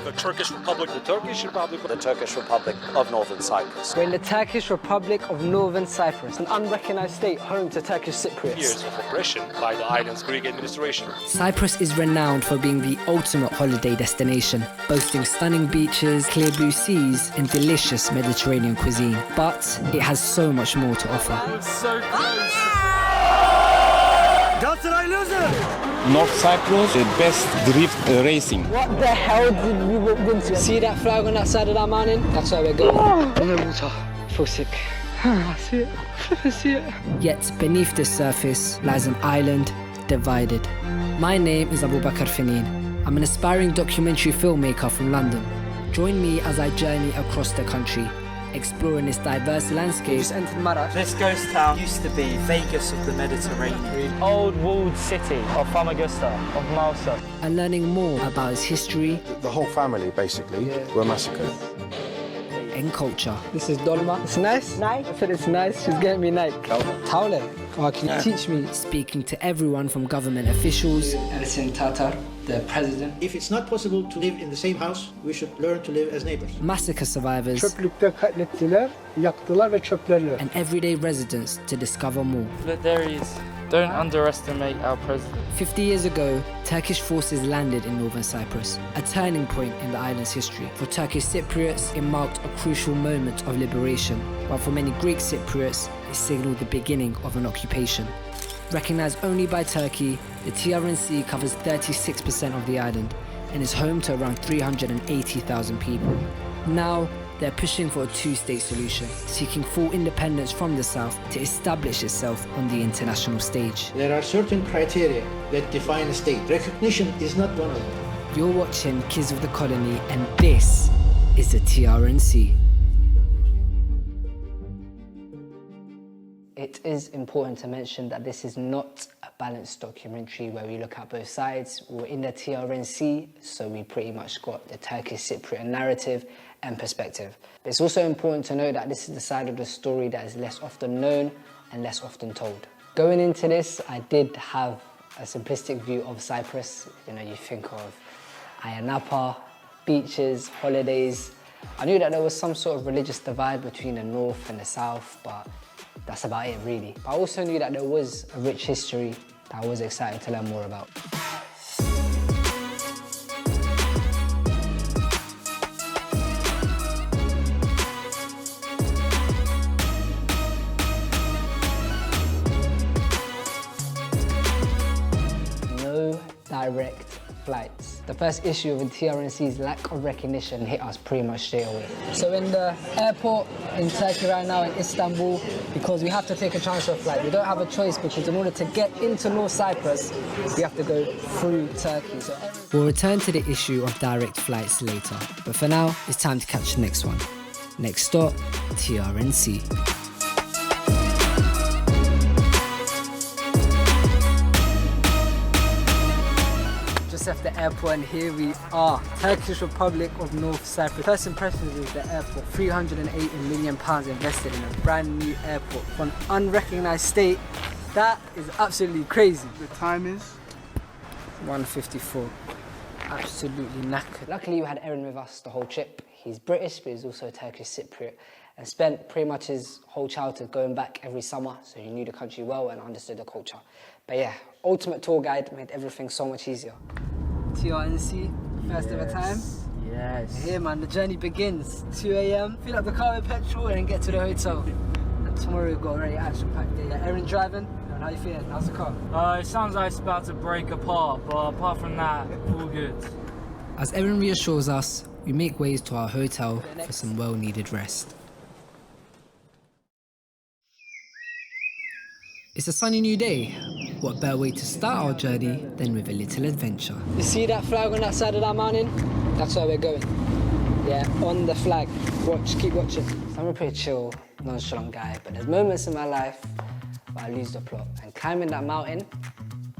The Turkish Republic, the Turkish Republic, The Turkish Republic of Northern Cyprus. We're in the Turkish Republic of Northern Cyprus, an unrecognized state home to Turkish Cypriots. years of oppression by the island's Greek administration. Cyprus is renowned for being the ultimate holiday destination, boasting stunning beaches, clear blue seas, and delicious Mediterranean cuisine. But it has so much more to offer. So close. Galatasaray loser! North Cyprus, the best drift racing. What the hell did we walk into? See that flag on that side of that mountain? That's where we're going. I'm in water. I feel sick. I see it. I see it. Yet beneath the surface lies an island divided. My name is Abubakar Finin. I'm an aspiring documentary filmmaker from London. Join me as I journey across the country, exploring its diverse landscape. Just entered Marash. This ghost town used to be Vegas of the Mediterranean. Old walled city of Famagusta, of Mosque. and learning more about its history The whole family, basically, were massacred. and culture. This is Dolma. It's nice? Nice. I said it's nice. She's getting me Nike. Taule. Oh, can you teach me? Speaking to everyone from government officials, Ersin Tatar, the president. If it's not possible to live in the same house, we should learn to live as neighbors. massacre survivors, Çöplükte katlettiler, yaktılar ve çöplerler. and everyday residents to discover more. Derbies. Don't underestimate our president. 50 years ago, Turkish forces landed in northern Cyprus, a turning point in the island's history. For Turkish Cypriots, it marked a crucial moment of liberation, while for many Greek Cypriots, it signaled the beginning of an occupation. Recognized only by Turkey, the TRNC covers 36% of the island and is home to around 380,000 people. Now, they're pushing for a two-state solution, seeking full independence from the south to establish itself on the international stage. There are certain criteria that define a state. Recognition is not one of them. You're watching Kids of the Colony, and this is the TRNC. It is important to mention that this is not a balanced documentary where we look at both sides. We're in the TRNC, so we pretty much got the Turkish Cypriot narrative and perspective. But it's also important to know that this is the side of the story that is less often known and less often told. Going into this, I did have a simplistic view of Cyprus. You know, you think of Ayia Napa, beaches, holidays. I knew that there was some sort of religious divide between the north and the south, but that's about it really. But I also knew that there was a rich history that I was excited to learn more about. No direct flights. The first issue of the TRNC's lack of recognition hit us pretty much straight away. So in the airport in Turkey right now, in Istanbul, because we have to take a transfer flight, we don't have a choice because in order to get into North Cyprus, we have to go through Turkey. So We'll return to the issue of direct flights later, but for now, it's time to catch the next one. Next stop, TRNC. just left the airport and here we are. Turkish Republic of North Cyprus. First impressions is the airport. £380 million invested in a brand new airport for an unrecognised state. That is absolutely crazy. The time is 1:54. Absolutely knackered. Luckily we had Erin with us the whole trip. He's British but he's also a Turkish Cypriot and spent pretty much his whole childhood going back every summer, so he knew the country well and understood the culture. But yeah, ultimate tour guide, made everything so much easier. TRNC, first ever time. Yes. Here man, the journey begins. 2 a.m, fill up the car with petrol and then get to the hotel. And tomorrow we've got a very action-packed day. Erin driving, and how you feeling? How's the car? It sounds like it's about to break apart, but apart from that, all good. As Erin reassures us, we make ways to our hotel for some well-needed rest. It's a sunny new day. What better way to start our journey than with a little adventure? You see that flag on that side of that mountain? That's where we're going. Yeah, on the flag. Watch, keep watching. I'm a pretty chill, nonchalant guy, but there's moments in my life where I lose the plot. And climbing that mountain,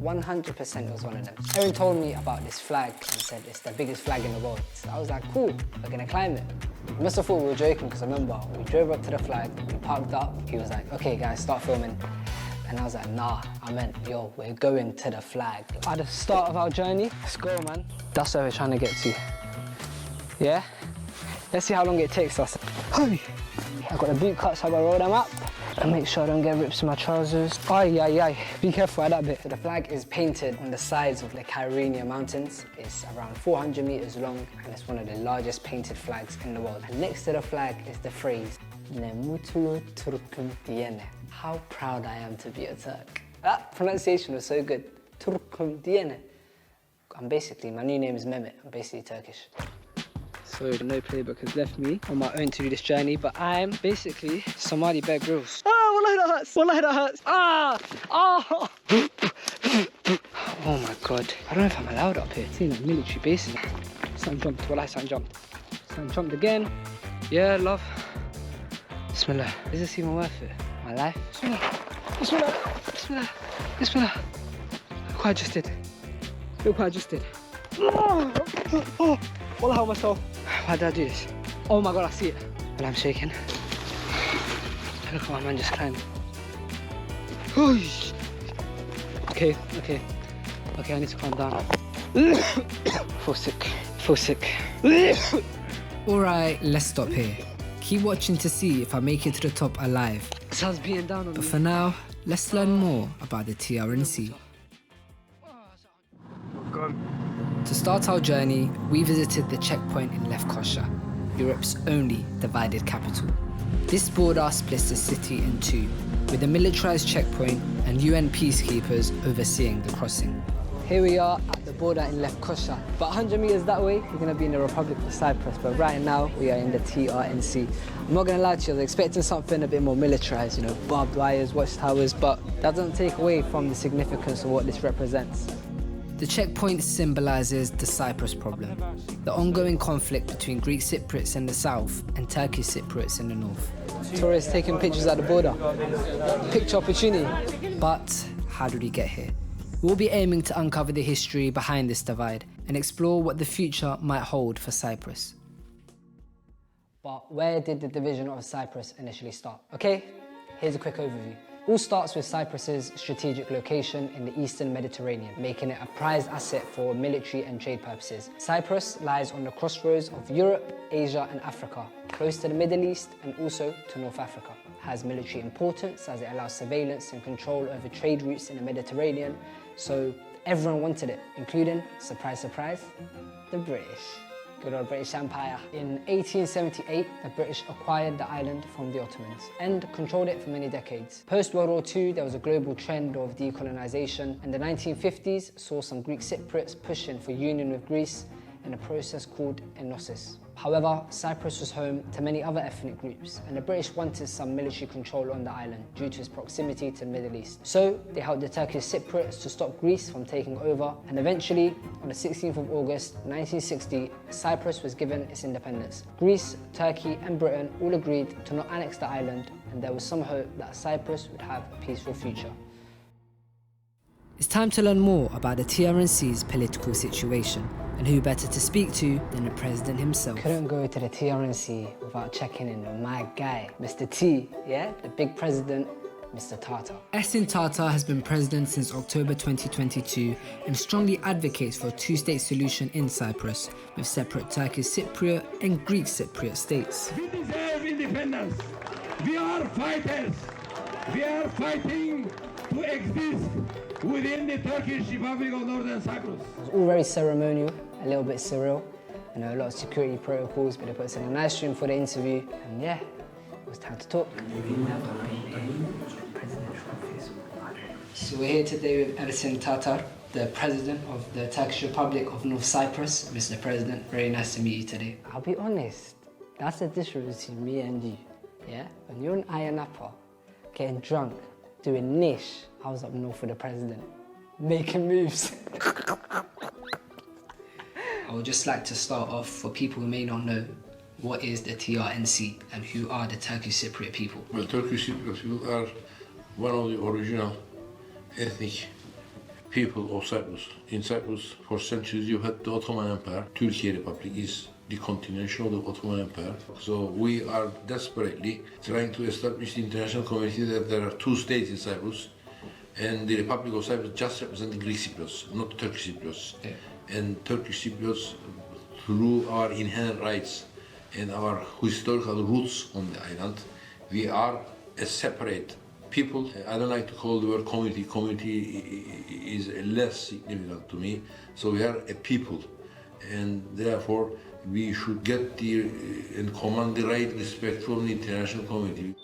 100% was one of them. Erin told me about this flag and said it's the biggest flag in the world. So I was like, cool, we're gonna climb it. I must have thought we were joking because I remember we drove up to the flag, we parked up, he was like, okay guys, start filming. And I was like, nah, I meant, yo, we're going to the flag. At the start of our journey, let's go, man. That's where we're trying to get to. Yeah? Let's see how long it takes us. Hey! I've got the boot cuts, so I've got to roll them up and make sure I don't get rips in my trousers. Ay, ay, ay. Be careful at that bit. So the flag is painted on the sides of the Kyrenia Mountains. It's around 400 meters long and it's one of the largest painted flags in the world. And next to the flag is the phrase, Ne mutlu Türk'üm diyene. How proud I am to be a Turk. That pronunciation was so good. Türk'üm diyene. My new name is Mehmet. I'm basically Turkish. So no playbook has left me on my own to do this journey, but I'm basically Somali Bear Grylls. Ah, wallahi that hurts! Wallahi that hurts! Ah! Ah! Oh my god. I don't know if I'm allowed up here. It's in a military base. Something jumped. Wallahi, something jumped. Something jumped again. Yeah, love. Bismillah. Is this even worth it? My life? Bismillah. Bismillah. Bismillah. Bismillah. Look what I just did. Look what I just did. Oh! Oh! Wallah, how myself. Why did I do this? Oh my god, I see it. Well, I'm shaking. Look at my man just climbed. Okay, okay. Okay, I need to calm down. Feel sick. Feel sick. Alright, let's stop here. Keep watching to see if I make it to the top alive. Sounds being down on me. But for now, let's learn more about the TRNC. To start our journey, we visited the checkpoint in Lefkoşa, Europe's only divided capital. This border splits the city in two, with a militarized checkpoint and UN peacekeepers overseeing the crossing. Here we are at the border in Lefkoşa. About 100 meters that way, we're gonna be in the Republic of Cyprus, but right now we are in the TRNC. I'm not gonna lie to you, I was expecting something a bit more militarized, you know, barbed wires, watchtowers, but that doesn't take away from the significance of what this represents. The checkpoint symbolizes the Cyprus problem, the ongoing conflict between Greek Cypriots in the south and Turkish Cypriots in the north. Tourists taking pictures at the border. Picture opportunity. But how did we get here? We'll be aiming to uncover the history behind this divide and explore what the future might hold for Cyprus. But where did the division of Cyprus initially start? Okay, here's a quick overview. All starts with Cyprus's strategic location in the eastern Mediterranean, making it a prized asset for military and trade purposes. Cyprus lies on the crossroads of Europe, Asia and Africa, close to the Middle East and also to North Africa. It has military importance as it allows surveillance and control over trade routes in the Mediterranean, so everyone wanted it, including, surprise, surprise, the British. Good old British Empire. In 1878, the British acquired the island from the Ottomans and controlled it for many decades. Post-World War II, there was a global trend of decolonization, and the 1950s saw some Greek Cypriots pushing for union with Greece in a process called enosis. However, Cyprus was home to many other ethnic groups, and the British wanted some military control on the island due to its proximity to the Middle East. So they helped the Turkish Cypriots to stop Greece from taking over, and eventually, on the 16th of August 1960, Cyprus was given its independence. Greece, Turkey and Britain all agreed to not annex the island, and there was some hope that Cyprus would have a peaceful future. It's time to learn more about the TRNC's political situation, and who better to speak to than the president himself. Couldn't go to the TRNC without checking in with my guy, Mr. T, yeah? The big president, Mr. Tatar. Ersin Tatar has been president since October 2022 and strongly advocates for a two-state solution in Cyprus, with separate Turkish Cypriot and Greek Cypriot states. We deserve independence. We are fighters. We are fighting to exist within the Turkish Republic of Northern Cyprus. It was all very ceremonial, a little bit surreal. You know, a lot of security protocols, but they put us in a nice room for the interview, and yeah, it was time to talk. So we're here today with Ersin Tatar, the president of the Turkish Republic of North Cyprus. Mr. President, very nice to meet you today. I'll be honest, that's the difference between me and you, yeah? When you're in Ayanapa, getting drunk, doing niche, I was up north with the president, making moves. I would just like to start off, for people who may not know, what is the TRNC and who are the Turkish Cypriot people? Well, Turkish Cypriot people are one of the original ethnic people of Cyprus. In Cyprus, for centuries, you had the Ottoman Empire. Turkey Republic is the continuation of the Ottoman Empire. So we are desperately trying to establish the international community that there are two states in Cyprus, and the Republic of Cyprus just represents the Greek Cypriots, not Turkish Cypriots. Yeah. And Turkish Cypriots, through our inherent rights and our historical roots on the island, we are a separate people. I don't like to call the word community. Community is less significant to me. So we are a people, and therefore we should get the and command the right respect from the international community.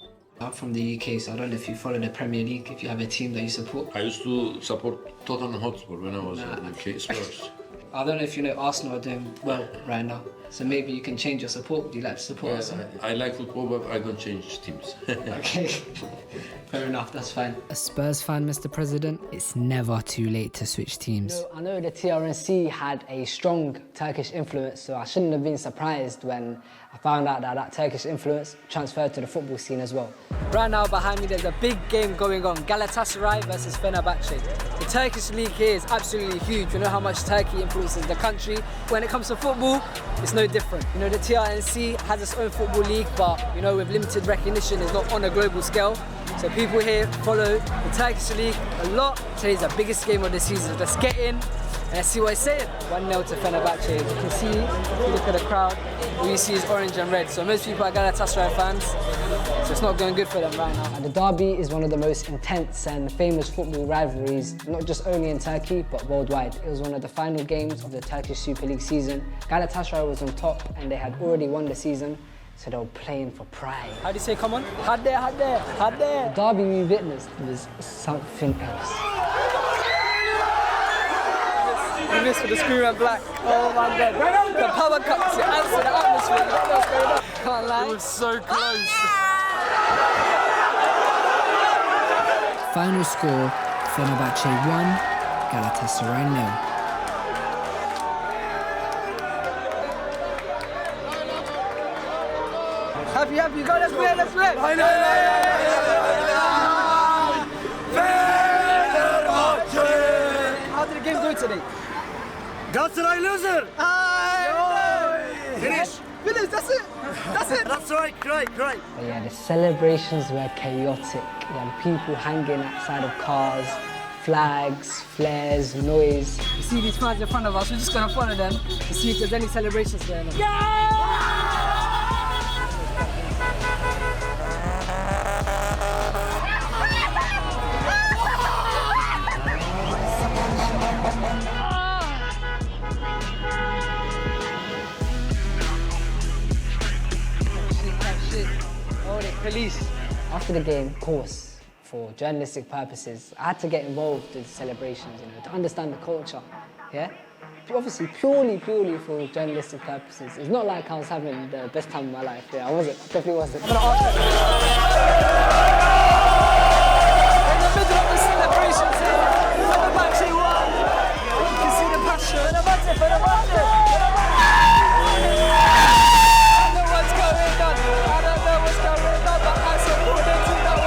I'm from the UK, so I don't know if you follow the Premier League, if you have a team that you support. I used to support Tottenham Hotspur when I was in the UK Spurs. I don't know if you know Arsenal are doing well right now, so maybe you can change your support. Would you like to support Arsenal? I like football, but I don't change teams. Okay, fair enough, that's fine. A Spurs fan, Mr. President, it's never too late to switch teams. I know the TRNC had a strong Turkish influence, so I shouldn't have been surprised when I found out that that Turkish influence transferred to the football scene as well. Right now behind me there's a big game going on, Galatasaray versus Fenerbahçe. The Turkish league here is absolutely huge. We know how much Turkey influences the country. When it comes to football, it's no different. You know, the TRNC has its own football league, but you know, with limited recognition, it's not on a global scale. So people here follow the Turkish league a lot. Today's the biggest game of the season. Let's get in and let's see what it's saying. 1-0 to Fenerbahçe. As you can see, if you look at the crowd, all you see is orange and red. So most people are Galatasaray fans, so it's not going good for them right now. The derby is one of the most intense and famous football rivalries, not just only in Turkey, but worldwide. It was one of the final games of the Turkish Super League season. Galatasaray was on top and they had already won the season, so they were playing for pride. How do you say come on? Had there, had there, had there. The derby we witnessed was something else. We missed with the screw and black. Oh my god. The power cuts, it adds to the atmosphere. You don't know what's going on. Can't lie. It was so close. Final score, Fenerbahçe 1, Galatasaray 0. Happy, go, let's win, let's win! How did the game go today? Galatasaray loser! Finish, that's it! That's it! That's right, great. But yeah, the celebrations were chaotic. You had people hanging outside of cars, flags, flares, noise. You see these fans in front of us, we're just gonna follow them to see if there's any celebrations going on. Police. After the game, of course, for journalistic purposes, I had to get involved in celebrations, you know, to understand the culture, yeah? Obviously, purely for journalistic purposes. It's not like I was having the best time of my life, yeah, I wasn't, definitely wasn't. In the middle of the celebrations here, Fenerbahçe won. You can see the passion. Fenerbahçe. I don't know what's going on, but I support the team that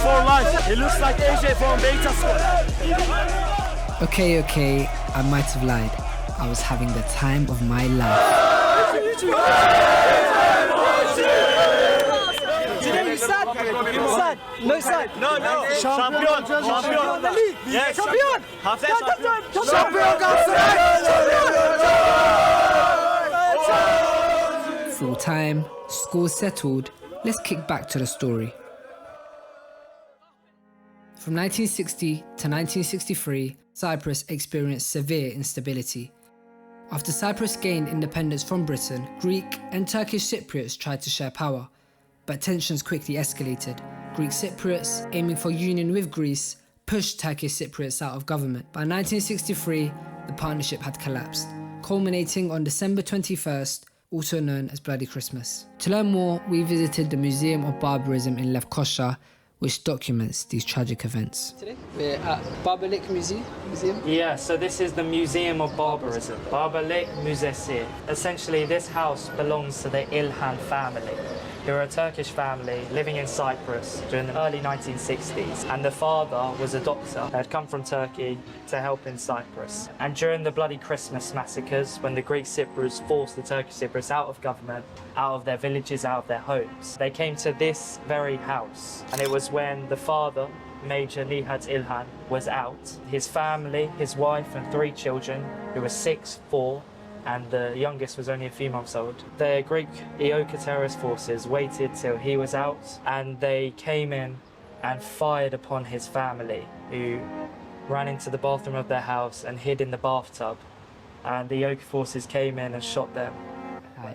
For life. It looks like AJ from Beta. Okay, I might have lied. I was having the time of my life. Sad. No sad. No. Champion. Yes. Champion. Champion Galatasaray. Full time, scores settled. Let's kick back to the story. From 1960 to 1963, Cyprus experienced severe instability. After Cyprus gained independence from Britain, Greek and Turkish Cypriots tried to share power, but tensions quickly escalated. Greek Cypriots, aiming for union with Greece, pushed Turkish Cypriots out of government. By 1963, the partnership had collapsed, culminating on December 21st, also known as Bloody Christmas. To learn more, we visited the Museum of Barbarism in Lefkoşa, which documents these tragic events. Today, we're at Barbarism Museum. Yeah, so this is the Museum of Barbarism, Barbarism Müzesi. Essentially, this house belongs to the İlhan family. who were a Turkish family living in Cyprus during the early 1960s. And the father was a doctor that had come from Turkey to help in Cyprus. And during the bloody Christmas massacres, when the Greek Cypriots forced the Turkish Cypriots out of government, out of their villages, out of their homes, they came to this very house. And it was when the father, Major Nihat İlhan, was out. His family, his wife and 3 children, who were 6, 4, and the youngest was only a few months old. The Greek EOKA terrorist forces waited till he was out, and they came in and fired upon his family, who ran into the bathroom of their house and hid in the bathtub. And the EOKA forces came in and shot them.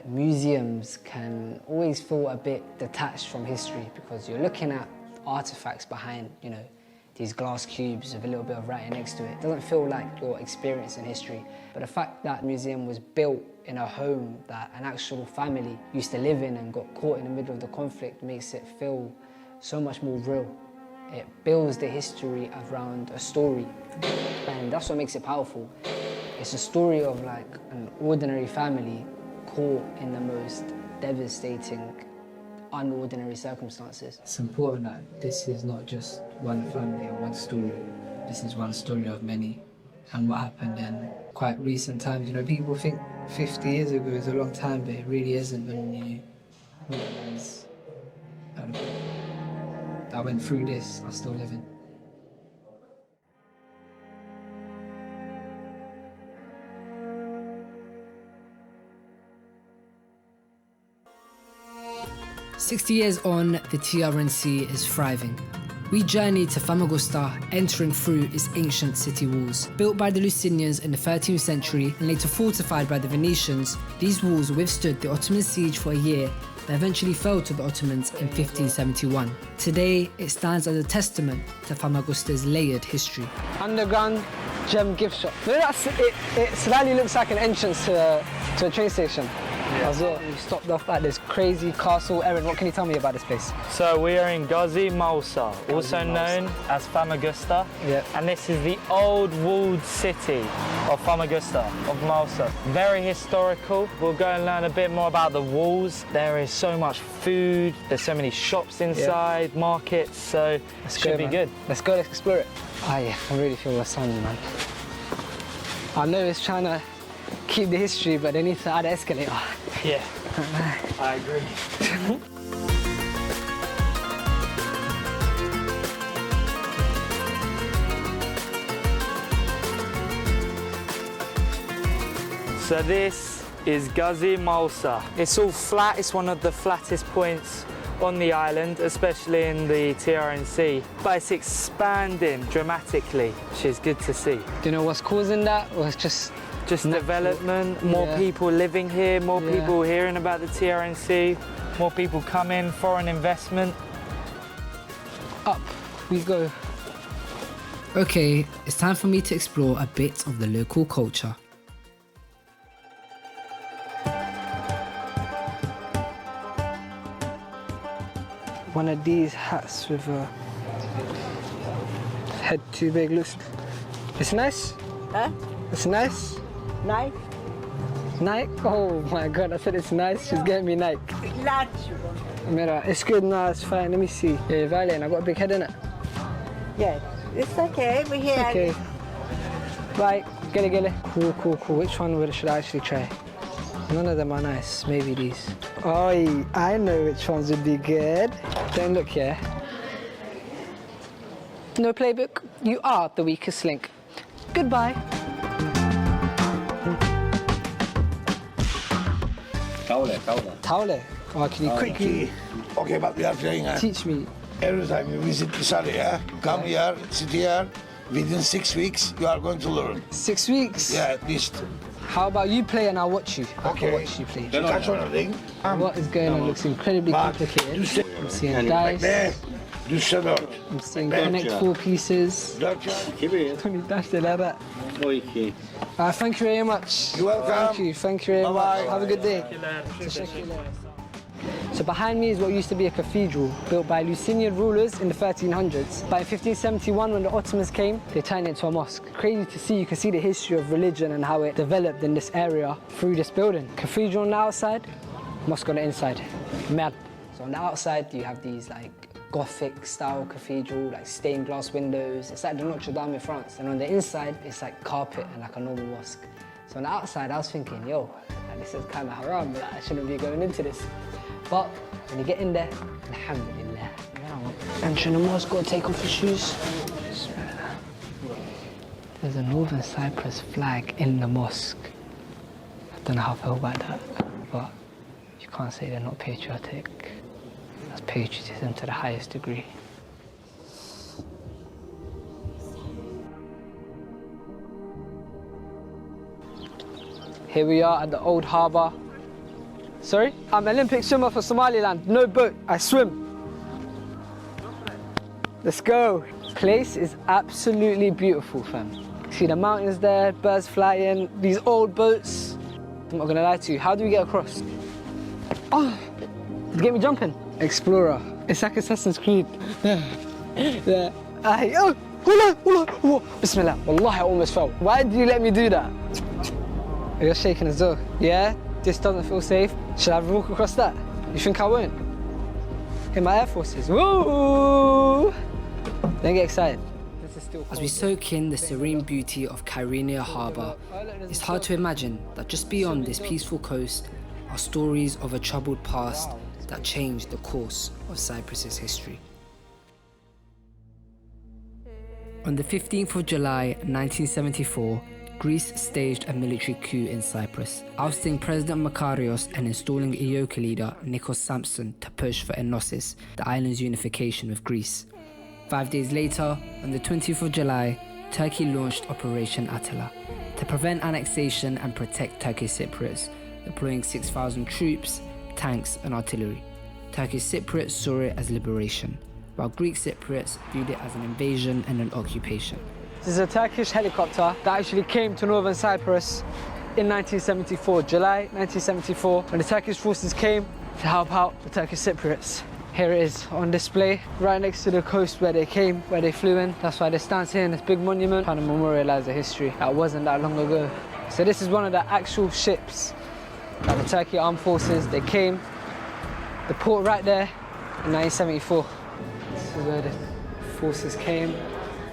Museums can always feel a bit detached from history because you're looking at artifacts behind, you know, these glass cubes with a little bit of writing next to it. It doesn't feel like you're experiencing history. But the fact that museum was built in a home that an actual family used to live in and got caught in the middle of the conflict makes it feel so much more real. It builds the history around a story, and that's what makes it powerful. It's a story of like an ordinary family caught in the most devastating, unordinary circumstances. It's important that this is not just one family or one story. This is one story of many. And what happened in quite recent times, you know, people think 50 years ago is a long time, but it really isn't when you realize that I went through this, I'm still living. "60 years on, the TRNC is thriving. We journeyed to Famagusta, entering through its ancient city walls. Built by the Lusinians in the 13th century and later fortified by the Venetians, these walls withstood the Ottoman siege for a year, but eventually fell to the Ottomans in 1571. Today, it stands as a testament to Famagusta's layered history." Underground gem gift shop. No, it slightly looks like an entrance to a train station. As well, we stopped off at this crazy castle. Erin, what can you tell me about this place? So we are in Gazi Mausa, also known as Famagusta. Yeah. And this is the old walled city of Famagusta, of Mausa. Very historical. We'll go and learn a bit more about the walls. There is so much food, there's so many shops inside, markets, so it should be good. Let's go, let's explore it. Oh yeah, I really feel the sun, man. I know it's trying to keep the history, but they need to add an escalator. Yeah, I agree. So this is Gazi Mausa. It's all flat, it's one of the flattest points on the island, especially in the TRNC, but it's expanding dramatically, which is good to see. Do you know what's causing that? Or it's just development, more people living here, more people hearing about the TRNC, more people coming, foreign investment. Up we go. Okay, it's time for me to explore a bit of the local culture. One of these hats with a head too big looks. It's nice. Huh? It's nice. Nike? Nike? Oh my god, I said it's nice. She's getting me Nike. Mira, it's good now, it's fine. Let me see. Yeah, Valiant, I got a big head in it. Yeah, it's okay. We're here. Okay. Right, get it. Cool, cool, cool. Which one should I actually try? None of them are nice. Maybe these. Oh, I know which ones would be good. Don't look here. No playbook. You are the weakest link. Goodbye. Taule. Oh, can you quickly Okay, but we are playing. teach me? Every time you visit this area, come here, sit here. Within 6 weeks, you are going to learn. 6 weeks? Yeah, at least. How about you play and I'll watch you? I Okay. can watch you play. Kaç oynadın? What is going on? Looks incredibly complicated. I'm seeing dice. Düşse 4. I'm seeing connect 4 pieces. 4 kağıt. 20 dash de like that. Thank you very much. You're welcome. Thank you very Bye-bye. much. Have a good day. So behind me is what used to be a cathedral built by Lusinian rulers in the 1300s. But in 1571, when the Ottomans came, they turned it into a mosque. Crazy to see, you can see the history of religion and how it developed in this area through this building. Cathedral on the outside, mosque on the inside. Mad. So on the outside, you have these like Gothic style cathedral, like stained glass windows. It's like the Notre Dame in France. And on the inside, it's like carpet and like a normal mosque. So on the outside, I was thinking, yo, like, this is kind of haram, like, I shouldn't be going into this. But when you get in there, alhamdulillah. Entering the mosque, gotta take off your shoes. There's a Northern Cyprus flag in the mosque. I don't know how I feel about that, but you can't say they're not patriotic. That's patriotism to the highest degree. Here we are at the old harbour. Sorry? I'm an Olympic swimmer for Somaliland. No boat, I swim. Let's go. Place is absolutely beautiful, fam. See the mountains there, birds flying, these old boats. I'm not gonna lie to you, how do we get across? Oh, you get me jumping. Explorer. It's like Assassin's Creed. Yeah. Oh, hold on. Bismillah. Wallahi, I almost fell. Why did you let me do that? You're shaking as well. Yeah? This doesn't feel safe. Should I walk across that? You think I won't? In my Air Forces. Woo! Don't get excited. As we soak in the serene beauty of Kyrenia Harbour, it's hard to imagine that just beyond this peaceful coast are stories of a troubled past that changed the course of Cyprus's history. On the 15th of July 1974, Greece staged a military coup in Cyprus, ousting President Makarios and installing EOKA leader Nikos Sampson to push for Enosis, the island's unification with Greece. 5 days later, on the 20th of July, Turkey launched Operation Attila to prevent annexation and protect Turkish Cypriots, deploying 6,000 troops, tanks and artillery. Turkish Cypriots saw it as liberation, while Greek Cypriots viewed it as an invasion and an occupation. This is a Turkish helicopter that actually came to northern Cyprus in 1974, July 1974, when the Turkish forces came to help out the Turkish Cypriots. Here it is on display, right next to the coast where they came, where they flew in. That's why they stand here in this big monument, trying to memorialize the history that wasn't that long ago. So this is one of the actual ships that the Turkey Armed Forces, they came, the port right there in 1974. This is where the forces came.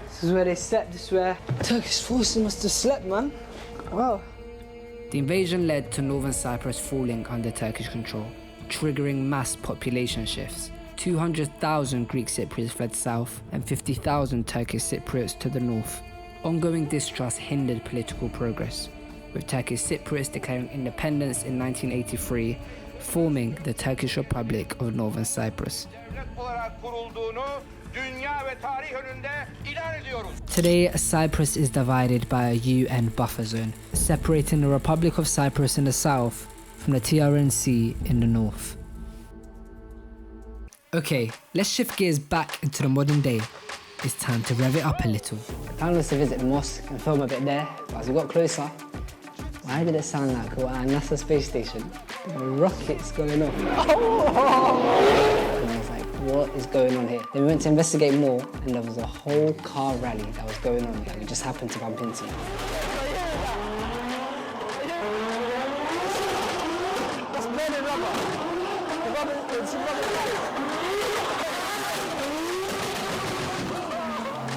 This is where they slept, this is where Turkish forces must have slept, man. Wow. The invasion led to northern Cyprus falling under Turkish control, triggering mass population shifts. 200,000 Greek Cypriots fled south and 50,000 Turkish Cypriots to the north. Ongoing distrust hindered political progress, with Turkish Cypriots declaring independence in 1983, forming the Turkish Republic of Northern Cyprus. Today, Cyprus is divided by a UN buffer zone, separating the Republic of Cyprus in the south from the TRNC in the north. Okay, let's shift gears back into the modern day. It's time to rev it up a little. I planned was to visit the mosque and film a bit there, but as we got closer, why did it sound like a NASA space station? Rockets going off. And I was like, what is going on here? Then we went to investigate more, and there was a whole car rally that was going on that we just happened to bump into.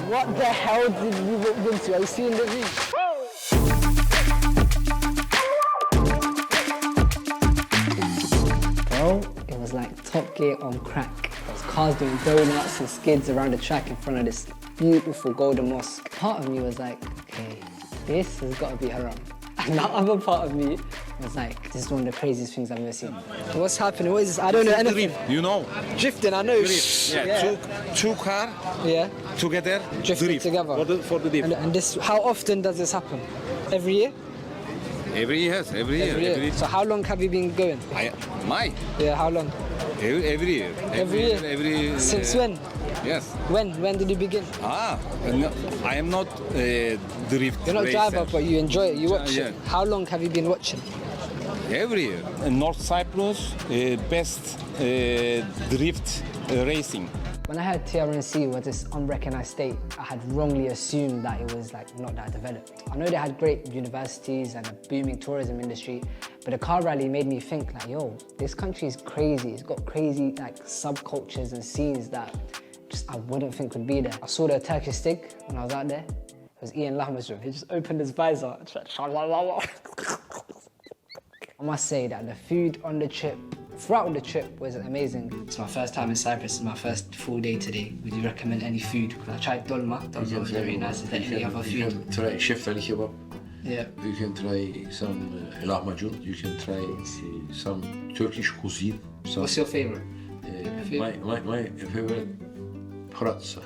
What the hell did we walk into? Are you seeing the view? Bro, it was like Top Gear on crack. There was cars doing donuts and skids around the track in front of this beautiful golden mosque. Part of me was like, okay, this has got to be haram. And the other part of me was like, this is one of the craziest things I've ever seen. What's happening? What is this? I don't know anything. Drift, you know? Drifting, I know. Drift. Yeah. Two car together. Drifting drift. together. For the drift. And this, how often does this happen? Every year? Every year, yes, every year. So how long have you been going? Yeah, how long? Every year. Every year? Since when? Yes. When did you begin? No, I am not drift You're not a racer. driver, but you enjoy it, you watch Yeah. it. How long have you been watching? Every year. North Cyprus, best drift racing. When I heard TRNC was this unrecognised state, I had wrongly assumed that it was like not that developed. I know they had great universities and a booming tourism industry, but the car rally made me think like, yo, this country is crazy. It's got crazy like subcultures and scenes that just I wouldn't think would be there. I saw the Turkish Stig when I was out there. It was Ian Lahmacun. He just opened his visor. I must say that the food on the trip, throughout the trip, was amazing. It's my first time in Cyprus. It's my first full day today. Would you recommend any food? Because I tried Dolma. Dolma was very nice. Is there any other food? You can try sheftali kebab. Yeah. You can try some lahmacun. You can try some Turkish cuisine. What's your favorite? My favorite pratsa.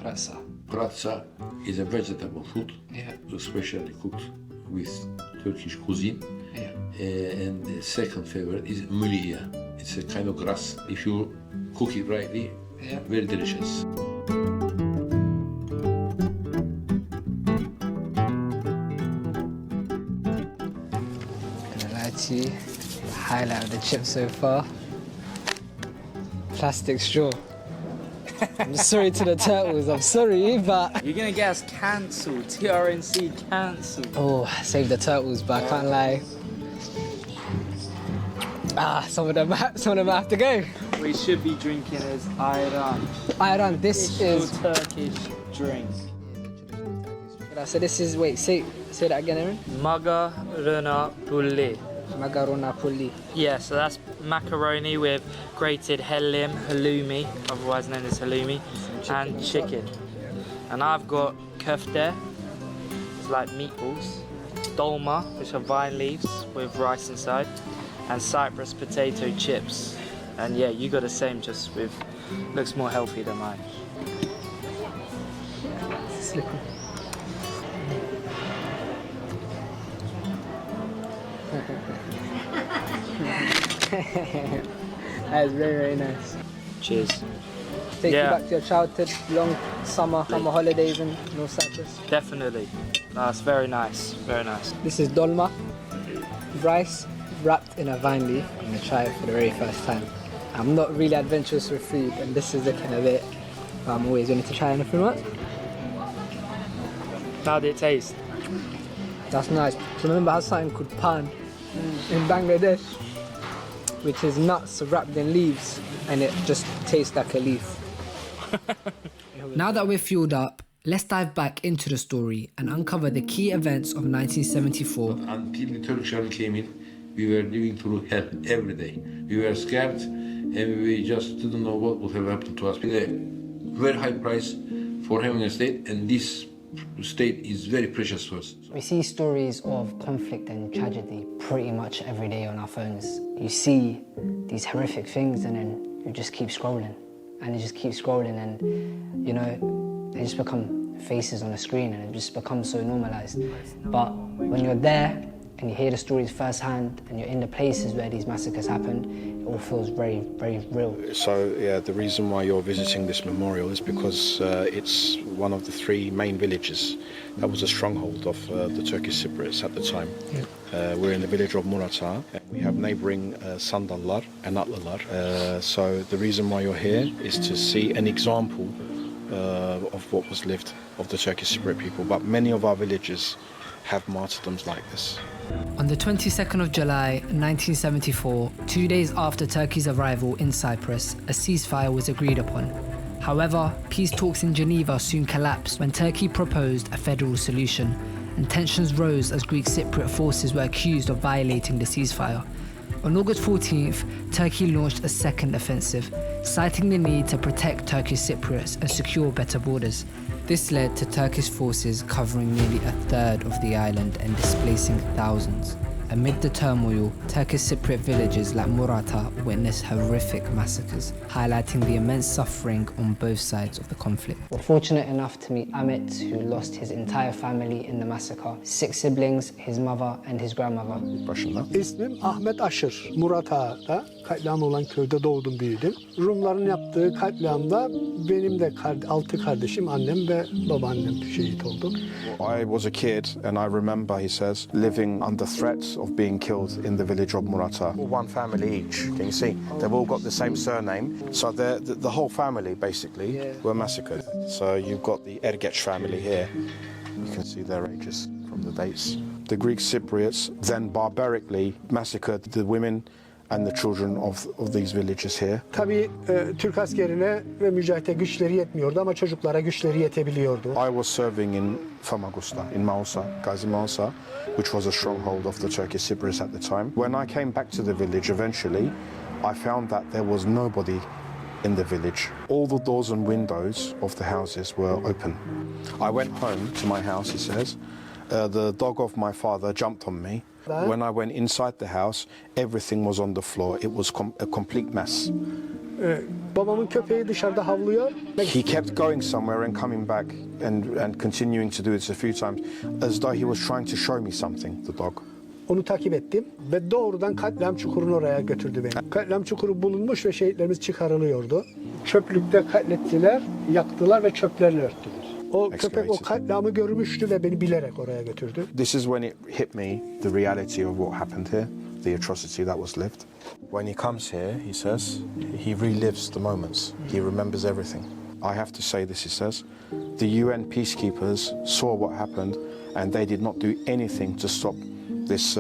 Pratsa. Pratsa is a vegetable food, especially cooked with Turkish cuisine. And the second favorite is mulia. It's a kind of grass. If you cook it rightly, very delicious. Gonna lie to you, the highlight of the trip so far, plastic straw. I'm sorry to the turtles, I'm sorry, but... You're gonna get us cancelled, TRNC cancelled. Oh, save the turtles, but I can't lie. Some of them have to go. We should be drinking is ayran. Ayran, this is... Turkish drink. So this is, wait, say that again, Aaron. Makarona pulli. Makarona pulli. Yeah, so that's macaroni with grated hellim, halloumi, otherwise known as halloumi, and chicken. And I've got köfte, it's like meatballs, dolma, which are vine leaves with rice inside, and Cyprus potato chips. And yeah, you got the same, just with, looks more healthy than mine. Slippery. That is very, very nice. Cheers. Take you back to your childhood, long summer holidays in North Cyprus. Definitely. That's very nice, very nice. This is dolma, rice wrapped in a vine leaf. I'm gonna try it for the very first time. I'm not really adventurous with food, and this is looking a bit, but I'm always willing to try anything else. How did it taste? That's nice. So remember I had something called pan in Bangladesh, which is nuts wrapped in leaves, and it just tastes like a leaf. Now that we're fueled up, let's dive back into the story and uncover the key events of 1974. Until the Turkish army came in, we were living through hell every day. We were scared, and we just didn't know what would have happened to us. We paid a very high price for having a state, and this state is very precious to us. We see stories of conflict and tragedy pretty much every day on our phones. You see these horrific things and then you just keep scrolling. And you just keep scrolling and, you know, they just become faces on a screen and it just becomes so normalised. But when you're there and you hear the stories firsthand and you're in the places where these massacres happened, it all feels very, very real. So, yeah, the reason why you're visiting this memorial is because it's one of the three main villages that was a stronghold of the Turkish Cypriots at the time. Yeah. We're in the village of Muratağa, and we have neighbouring Sandallar and Atlılar. So the reason why you're here is to see an example of what was lived of the Turkish Cypriot people, but many of our villages have martyrdoms like this. On the 22nd of July 1974, 2 days after Turkey's arrival in Cyprus, a ceasefire was agreed upon. However, peace talks in Geneva soon collapsed when Turkey proposed a federal solution, and tensions rose as Greek Cypriot forces were accused of violating the ceasefire. On August 14th, Turkey launched a second offensive, citing the need to protect Turkish Cypriots and secure better borders. This led to Turkish forces covering nearly a third of the island and displacing thousands. Amid the turmoil, Turkish Cypriot villages like Muratağa witnessed horrific massacres, highlighting the immense suffering on both sides of the conflict. We're fortunate enough to meet Amit, who lost his entire family in the massacre. 6 siblings, his mother and his grandmother. İsmim Ahmet Aşır. Muratağa'da katliam olan köyde doğdum büyüdüm. Rumların yaptığı katliamda benim de 6 kardeşim, annem ve babaannem şehit oldu. I was a kid and I remember, he says, living under threats of being killed in the village of Muratağa. One family each, can you see? They've all got the same surname, so the whole family basically were massacred. So you've got the Ergeç family here. You can see their ages from the dates. The Greek Cypriots then barbarically massacred the women and the children of these villages here. Tabii Türk askerine ve mücahite güçleri yetmiyordu ama çocuklara güçleri yetebiliyordu. I was serving in Famagusta, in Mausa, Gazi Mausa, which was a stronghold of the Turkish Cypriots at the time. When I came back to the village eventually, I found that there was nobody in the village. All the doors and windows of the houses were open. I went home to my house, he says. The dog of my father jumped on me. When I went inside the house, everything was on the floor. It was a complete mess. Babamın köpeği dışarıda havlıyor. He kept going somewhere and coming back and continuing to do this a few times, as though he was trying to show me something, the dog. Onu takip ettim ve doğrudan katliam çukuruna oraya götürdü beni. Katliam çukuru bulunmuş ve şehitlerimiz çıkarılıyordu. Çöplükte katlettiler, yaktılar ve çöplerle örttüler. O köpek o katliamı görmüştü ve beni bilerek oraya götürdü. This is when it hit me, the reality of what happened here, the atrocity that was lived. When he comes here, he says, he relives the moments. He remembers everything. I have to say this, he says. The UN peacekeepers saw what happened and they did not do anything to stop this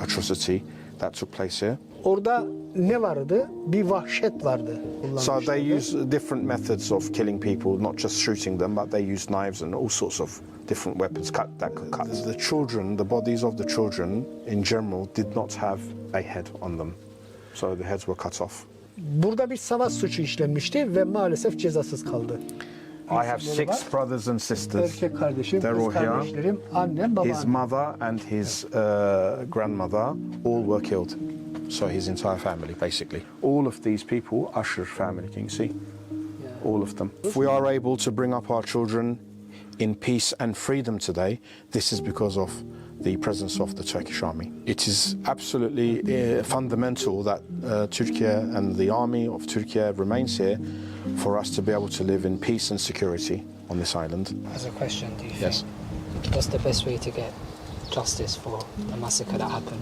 atrocity that took place here. Orada ne vardı? Bir vahşet vardı. So they use different methods of killing people, not just shooting them, but they use knives and all sorts of different weapons that could cut. The children, the bodies of the children in general did not have a head on them. So the heads were cut off. Burada bir savaş suçu işlenmişti ve maalesef cezasız kaldı. I have 6 brothers and sisters. Erkek kardeşim, They're all kız kardeşlerim, annem, babam. His mother and his grandmother all were killed. So his entire family, basically. All of these people, Usher's family, can you see? All of them. If we are able to bring up our children in peace and freedom today, this is because of the presence of the Turkish army. It is absolutely fundamental that Turkey and the army of Turkey remains here for us to be able to live in peace and security on this island. As a question, do you think what's the best way to get justice for the massacre that happened?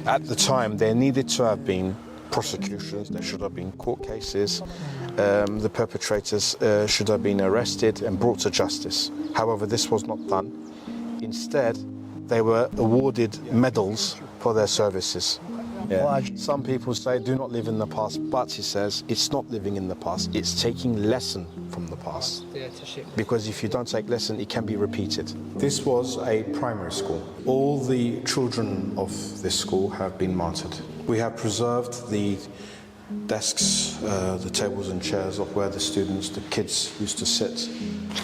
At the time, there needed to have been prosecutions, there should have been court cases, the perpetrators should have been arrested and brought to justice. However, this was not done. Instead, they were awarded medals for their services. Yeah. Some people say do not live in the past, but he says it's not living in the past, it's taking lesson from the past. Because if you don't take lesson, it can be repeated. This was a primary school. All the children of this school have been martyred. We have preserved the desks, the tables and chairs of where the students, the kids used to sit.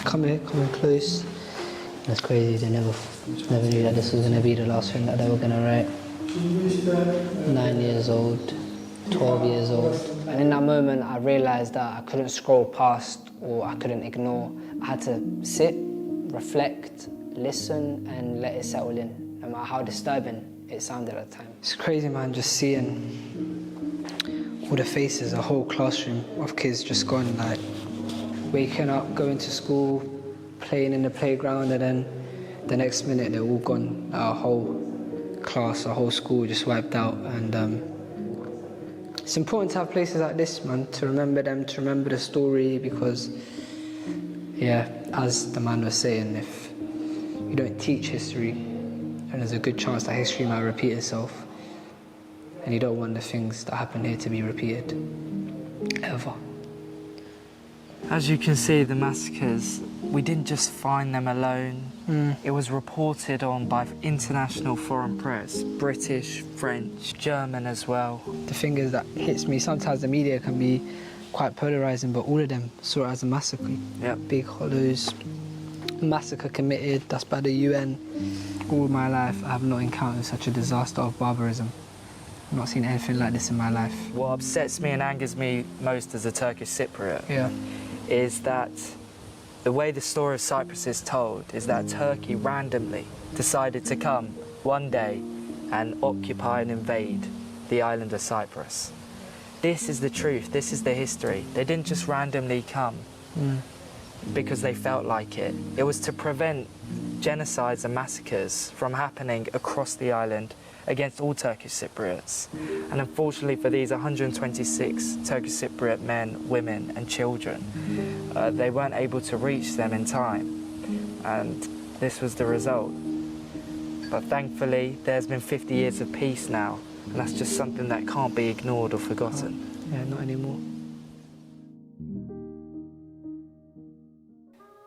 Come in close. That's crazy, they never knew that this was going to be the last thing that they were going to write. 9 years old, 12 years old. And in that moment, I realized that I couldn't scroll past or I couldn't ignore. I had to sit, reflect, listen, and let it settle in, no matter how disturbing it sounded at the time. It's crazy, man, just seeing all the faces, a whole classroom of kids just gone, like, waking up, going to school, playing in the playground, and then the next minute they're all gone. Our whole class, our whole school just wiped out. And it's important to have places like this, man, to remember them, to remember the story, because, yeah, as the man was saying, if you don't teach history, then there's a good chance that history might repeat itself. And you don't want the things that happen here to be repeated, ever. As you can see, the massacres, we didn't just find them alone. It was reported on by international foreign press, British, French, German as well. The thing is that hits me, sometimes the media can be quite polarising, but all of them saw it as a massacre. Yep. Big hollows, massacre committed, that's by the UN. All my life, I have not encountered such a disaster of barbarism. I've not seen anything like this in my life. What upsets me and angers me most as a Turkish Cypriot is that the way the story of Cyprus is told is that Turkey randomly decided to come one day and occupy and invade the island of Cyprus. This is the truth, this is the history. They didn't just randomly come because they felt like it. It was to prevent genocides and massacres from happening across the island against all Turkish Cypriots. And unfortunately for these 126 Turkish Cypriot men, women and children, they weren't able to reach them in time. And this was the result. But thankfully, there's been 50 years of peace now, and that's just something that can't be ignored or forgotten. Yeah, not anymore.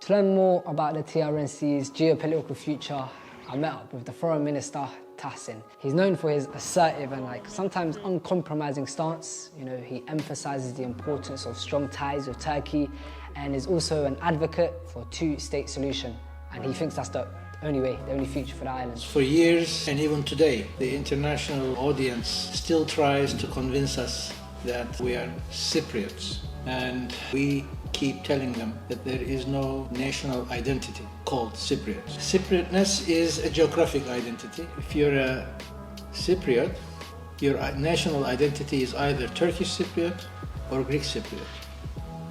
To learn more about the TRNC's geopolitical future, I met up with the Foreign Minister, Tahsin. He's known for his assertive and sometimes uncompromising stance. You know, he emphasizes the importance of strong ties with Turkey and is also an advocate for two-state solution. And he thinks that's the only way, the only future for the islands. For years and even today, the international audience still tries to convince us that we are Cypriots, and we keep telling them that there is no national identity called Cypriots. Cypriotness is a geographic identity. If you're a Cypriot, your national identity is either Turkish Cypriot or Greek Cypriot,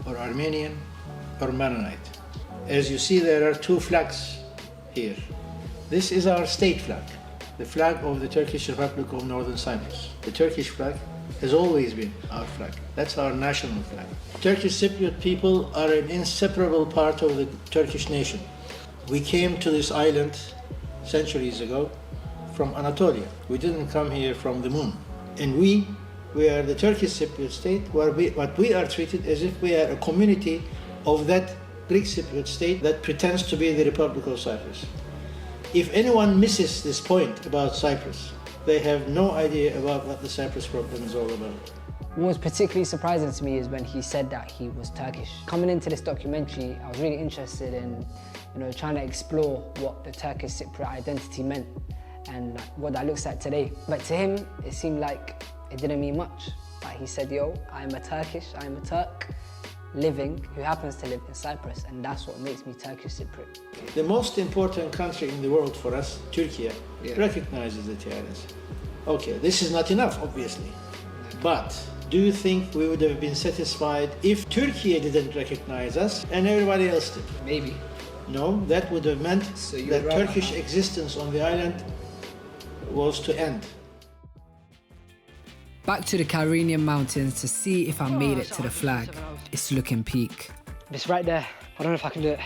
or Armenian or Maronite. As you see, there are two flags here. This is our state flag, the flag of the Turkish Republic of Northern Cyprus. The Turkish flag has always been our flag. That's our national flag. Turkish Cypriot people are an inseparable part of the Turkish nation. We came to this island centuries ago from Anatolia. We didn't come here from the moon. And we are the Turkish Cypriot state, but we are treated as if we are a community of that Greek Cypriot state that pretends to be the Republic of Cyprus. If anyone misses this point about Cyprus, they have no idea about what the Cyprus problem is all about. What was particularly surprising to me is when he said that he was Turkish. Coming into this documentary, I was really interested in, trying to explore what the Turkish Cypriot identity meant and what that looks like today. But to him, it seemed like it didn't mean much. But he said, I'm a Turk living, who happens to live in Cyprus, and that's what makes me Turkish Cypriot. The most important country in the world for us, Turkey, recognizes the TRNC. Okay, this is not enough, obviously. But do you think we would have been satisfied if Turkey didn't recognize us and everybody else did? Maybe. No, that would have meant that Turkish existence on the island was to end. Back to the Kyrenian mountains to see if I made it to the flag. It's looking peak. It's right there. I don't know if I can do it.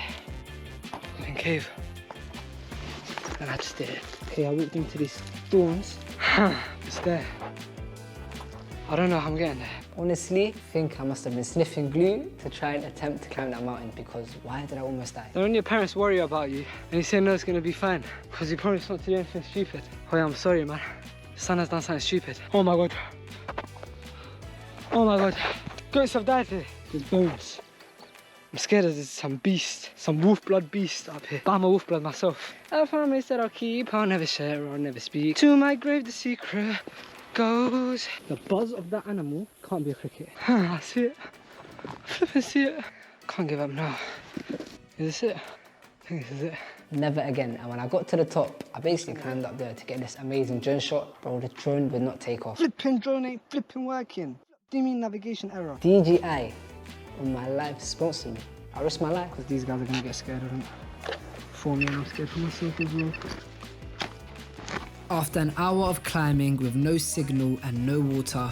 I'm in cave. And I just did it. Okay, I walked into these thorns. It's there. I don't know how I'm getting there. Honestly, I think I must have been sniffing glue to try and attempt to climb that mountain, because why did I almost die? When your parents worry about you and you say no, it's gonna be fine because you promised not to do anything stupid. Oh yeah, I'm sorry, man. Son has done something stupid. Oh my God. Oh my God. Goats have died here. There's bones. I'm scared there's some beast, some wolf blood beast up here. But I'm a wolf blood myself. I promise that I'll keep, I'll never share, I'll never speak. To my grave the secret goes. The buzz of that animal can't be a cricket. I see it. I see it. Can't give up now. Is this it? I think this is it. Never again. And when I got to the top, I basically climbed up there to get this amazing drone shot. Bro, the drone would not take off. Flipping drone ain't flipping working. Do you mean navigation error? DJI, on my life, sponsor me. I risk my life. Because these guys are gonna get scared of me. For me, and I'm scared for myself as well. After an hour of climbing with no signal and no water,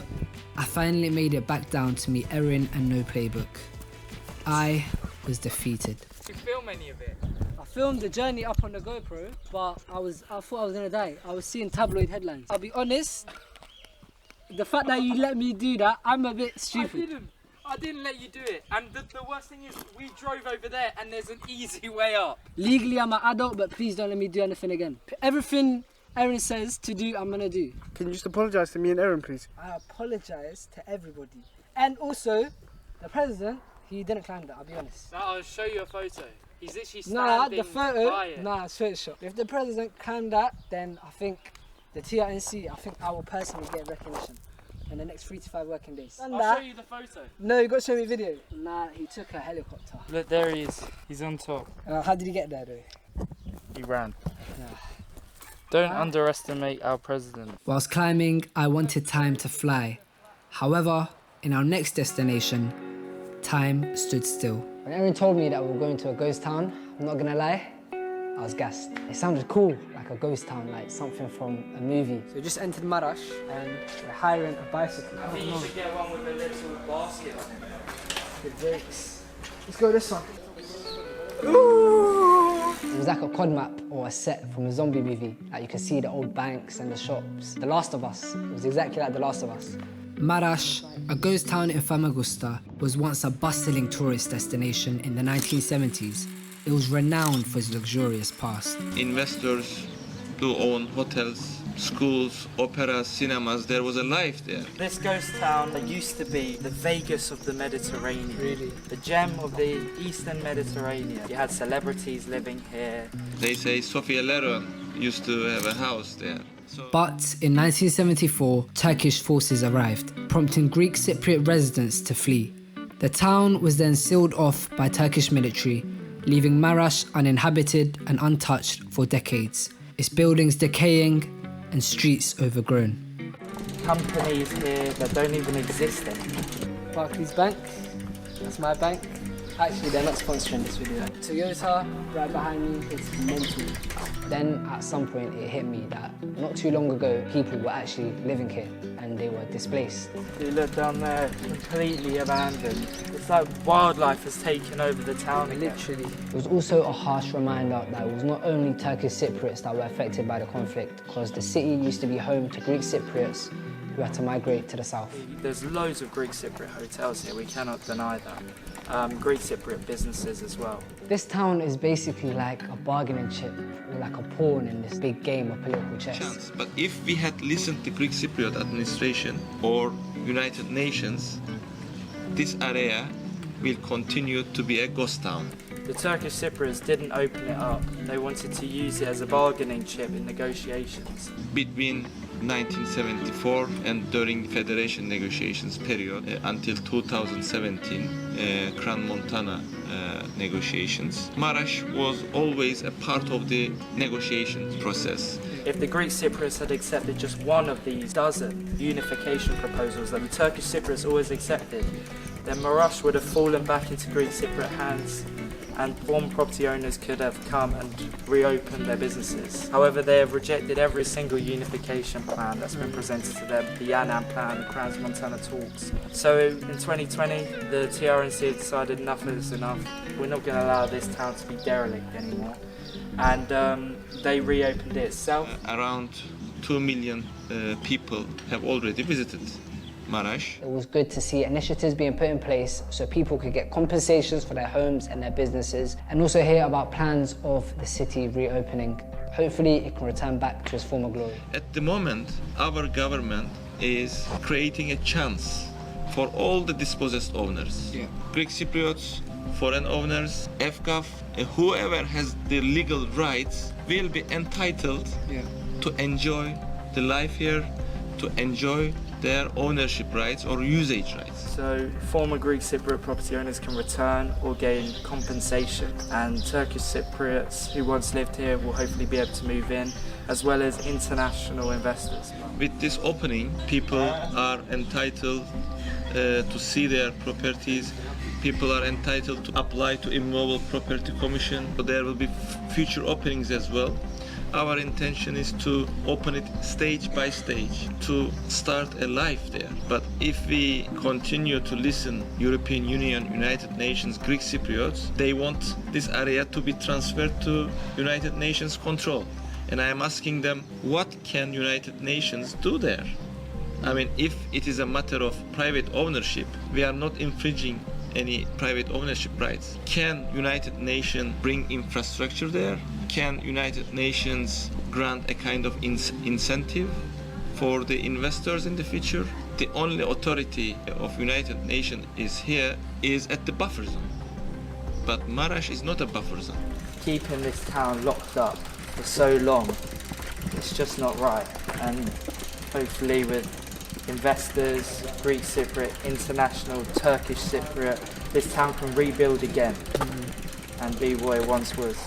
I finally made it back down to meet Erin and no playbook. I was defeated. Did you film any of it? I filmed the journey up on the GoPro, but I thought I was gonna die. I was seeing tabloid headlines. I'll be honest, the fact that you let me do that, I'm a bit stupid. I didn't let you do it. And the worst thing is, we drove over there and there's an easy way up. Legally, I'm an adult, but please don't let me do anything again. Everything Erin says to do, I'm gonna do. Can you just apologise to me and Erin, please? I apologise to everybody. And also, the president, he didn't climb that, I'll be honest. No, I'll show you a photo. He's literally standing the photo, by it. it's Photoshop. If the president climbed that, then I think the TRNC, I will personally get recognition in the next 3 to 5 working days. I'll show you the photo. No, you got to show me video. Nah, he took a helicopter. Look, there he is. He's on top. How did he get there though? He ran. Don't underestimate our president. Whilst climbing, I wanted time to fly. However, in our next destination, time stood still. When Erin told me that we were going to a ghost town, I'm not gonna lie, I was gassed. It sounded cool, like a ghost town, like something from a movie. So we just entered Marash and we're hiring a bicycle. I think you should get one with a little basket on it. The brakes. Let's go this one. It was like a COD map or a set from a zombie movie. Like you could see the old banks and the shops. The Last of Us. It was exactly like The Last of Us. Marash, a ghost town in Famagusta, was once a bustling tourist destination in the 1970s. It was renowned for its luxurious past. Investors do own hotels, schools, operas, cinemas. There was a life there. This ghost town used to be the Vegas of the Mediterranean. Really? The gem of the Eastern Mediterranean. You had celebrities living here. They say Sofia Loren used to have a house there. But in 1974, Turkish forces arrived, prompting Greek Cypriot residents to flee. The town was then sealed off by Turkish military, leaving Marash uninhabited and untouched for decades, its buildings decaying and streets overgrown. Companies here that don't even exist anymore. Barclays Bank, that's my bank. Actually, they're not sponsoring this video. Toyota, right behind me, it's mental. Then at some point it hit me that not too long ago people were actually living here and they were displaced. You look down there, completely abandoned. It's like wildlife has taken over the town again. Literally. It was also a harsh reminder that it was not only Turkish Cypriots that were affected by the conflict, because the city used to be home to Greek Cypriots who had to migrate to the south. There's loads of Greek Cypriot hotels here, we cannot deny that. Greek Cypriot businesses as well. This town is basically like a bargaining chip, or like a pawn in this big game of political chess. But if we had listened to Greek Cypriot administration or United Nations, this area will continue to be a ghost town. The Turkish Cypriots didn't open it up. They wanted to use it as a bargaining chip in negotiations. Between 1974 and during the federation negotiations period until 2017 Crown Montana negotiations, Marash was always a part of the negotiation process. If the Greek Cypriots had accepted just one of these dozen unification proposals that the Turkish Cypriots always accepted, then Marash would have fallen back into Greek Cypriot hands and former property owners could have come and reopened their businesses. However, they have rejected every single unification plan that's been presented to them, the Yan'an plan, the Crown Montana talks. So in 2020, the TRNC decided enough is enough. We're not going to allow this town to be derelict anymore. And they reopened it itself. Around 2 million people have already visited Marash. It was good to see initiatives being put in place so people could get compensations for their homes and their businesses, and also hear about plans of the city reopening. Hopefully it can return back to its former glory. At the moment, our government is creating a chance for all the dispossessed owners. Greek Cypriots, foreign owners, FGAF, whoever has the legal rights will be entitled to enjoy the life here, to enjoy their ownership rights or usage rights. So former Greek Cypriot property owners can return or gain compensation, and Turkish Cypriots who once lived here will hopefully be able to move in, as well as international investors. With this opening, people are entitled to see their properties. People are entitled to apply to Immovable Property Commission. So there will be future openings as well. Our intention is to open it stage by stage, to start a life there. But if we continue to listen, European Union, United Nations, Greek Cypriots, they want this area to be transferred to United Nations control. And I am asking them, what can United Nations do there? I mean, if it is a matter of private ownership, we are not infringing any private ownership rights. Can United Nations bring infrastructure there? Can United Nations grant a kind of incentive for the investors in the future? The only authority of United Nations is at the buffer zone. But Marash is not a buffer zone. Keeping this town locked up for so long, it's just not right. And hopefully with investors, Greek Cypriot, international, Turkish Cypriot, this town can rebuild again and be what it once was.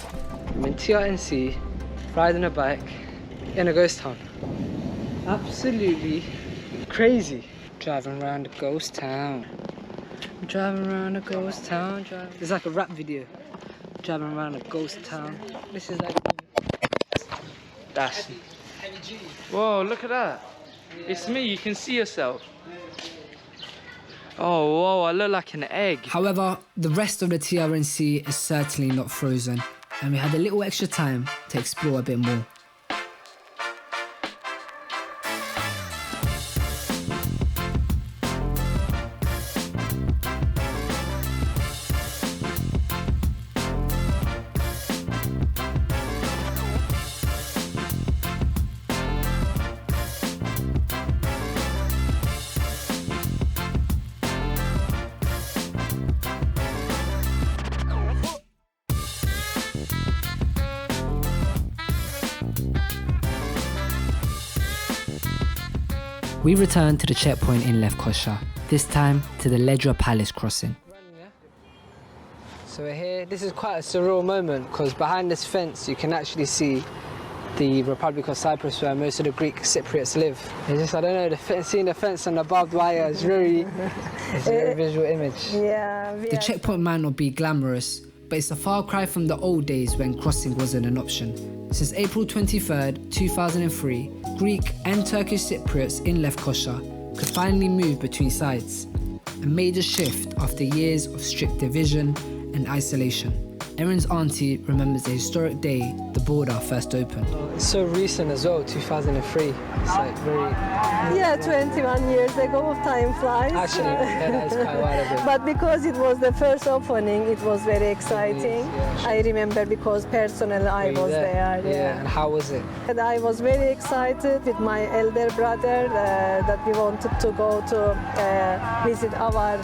I'm in TRNC, riding a bike in a ghost town. Absolutely crazy. Driving around a ghost town. I'm driving around a ghost town. It's like a rap video. Driving around a ghost town. This is like... That's... Whoa, look at that. It's me, you can see yourself. Oh, whoa, I look like an egg. However, the rest of the TRNC is certainly not frozen, and we had a little extra time to explore a bit more. We returned to the checkpoint in Lefkoşa, this time to the Ledra Palace crossing. So we're here. This is quite a surreal moment because behind this fence you can actually see the Republic of Cyprus where most of the Greek Cypriots live. It's just, I don't know, seeing the fence and the barbed wire is it's a very visual image. Yeah. The checkpoint might not be glamorous, but it's a far cry from the old days when crossing wasn't an option. Since April 23rd, 2003, Greek and Turkish Cypriots in Lefkoşa could finally move between sides, a major shift after years of strict division and isolation. Erin's auntie remembers the historic day the border first opened. It's so recent as well, 2003. It's like very... Yeah, 21 years ago, time flies. Actually, yeah, that is quite a while ago. But because it was the first opening, it was very exciting. Yeah, sure. I remember because personally I was there. Yeah, and how was it? And I was very excited with my elder brother that we wanted to go to visit our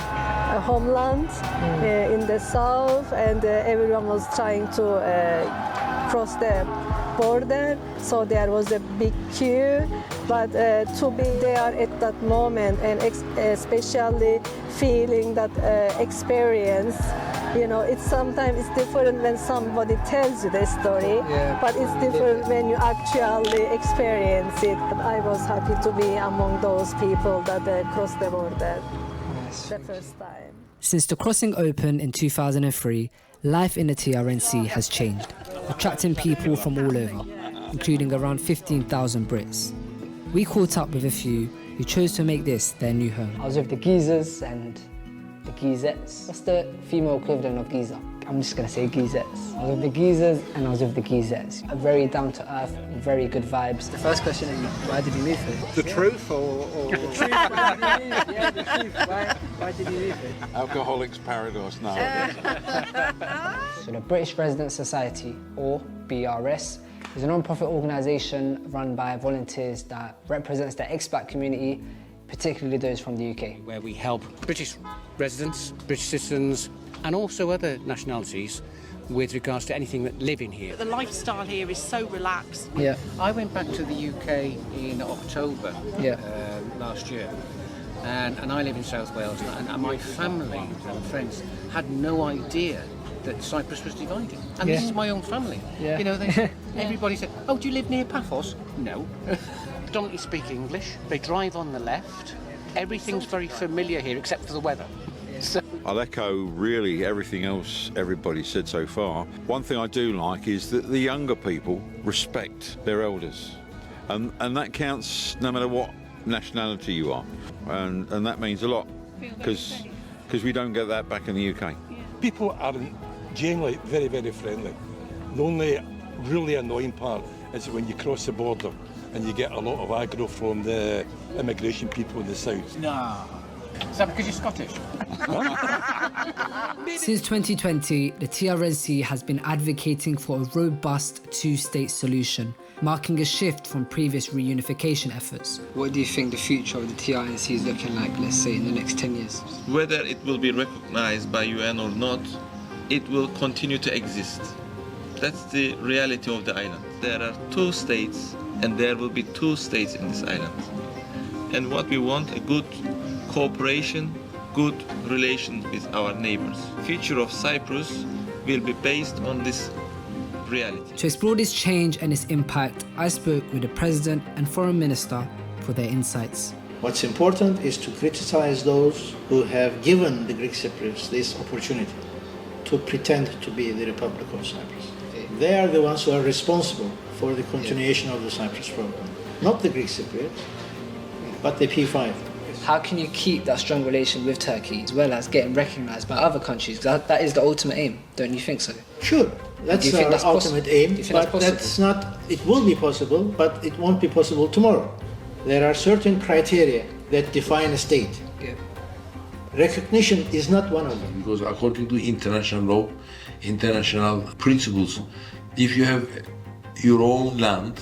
homeland in the south, and everyone was trying to cross the border, so there was a big queue. But to be there at that moment and especially feeling that experience, you know, it's sometimes it's different when somebody tells you the story, but it's different when you actually experience it. But I was happy to be among those people that crossed the border the first time. Since the crossing opened in 2003, life in the TRNC has changed, attracting people from all over, including around 15,000 Brits. We caught up with a few who chose to make this their new home. I was with the geezers and the geezettes. What's the female equivalent of geezer? I'm just gonna say geezettes. I was with the geezers and I was with the geezettes. Very down to earth, very good vibes. The first question is, why did you leave it? The truth or... The truth, why did you leave? Yeah, the truth, why did you leave it? Alcoholics Paradise nowadays. So the British Resident Society, or BRS, is a non-profit organisation run by volunteers that represents the expat community, particularly those from the UK. Where we help British residents, British citizens, and also other nationalities with regards to anything that live in here. The lifestyle here is so relaxed. Yeah. I went back to the UK in October last year, and I live in South Wales, and my family and friends had no idea that Cyprus was divided. And this is my own family. Yeah. You know, everybody said, "Oh, do you live near Paphos?" No. Don't speak English. They drive on the left. Everything's very familiar here except for the weather. So I'll echo really everything else everybody said so far. One thing I do like is that the younger people respect their elders, and that counts no matter what nationality you are, and that means a lot because we don't get that back in the UK. People are generally very, very friendly. The only really annoying part is when you cross the border and you get a lot of aggro from the immigration people in the south. No. Is that because you're Scottish? Since 2020, the TRNC has been advocating for a robust two-state solution, marking a shift from previous reunification efforts. What do you think the future of the TRNC is looking like, let's say, in the next 10 years? Whether it will be recognized by UN or not, it will continue to exist. That's the reality of the island. There are two states, and there will be two states in this island. And what we want, a good cooperation, good relations with our neighbors. Future of Cyprus will be based on this reality. To explore this change and its impact, I spoke with the President and Foreign Minister for their insights. What's important is to criticize those who have given the Greek Cypriots this opportunity to pretend to be the Republic of Cyprus. They are the ones who are responsible for the continuation of the Cyprus problem. Not the Greek Cypriots, but the P5. How can you keep that strong relation with Turkey as well as getting recognised by other countries? Because that is the ultimate aim, don't you think so? Sure, that's our ultimate aim, but that's not, it will be possible, but it won't be possible tomorrow. There are certain criteria that define a state. Yeah. Recognition is not one of them. Because according to international law, international principles, if you have your own land,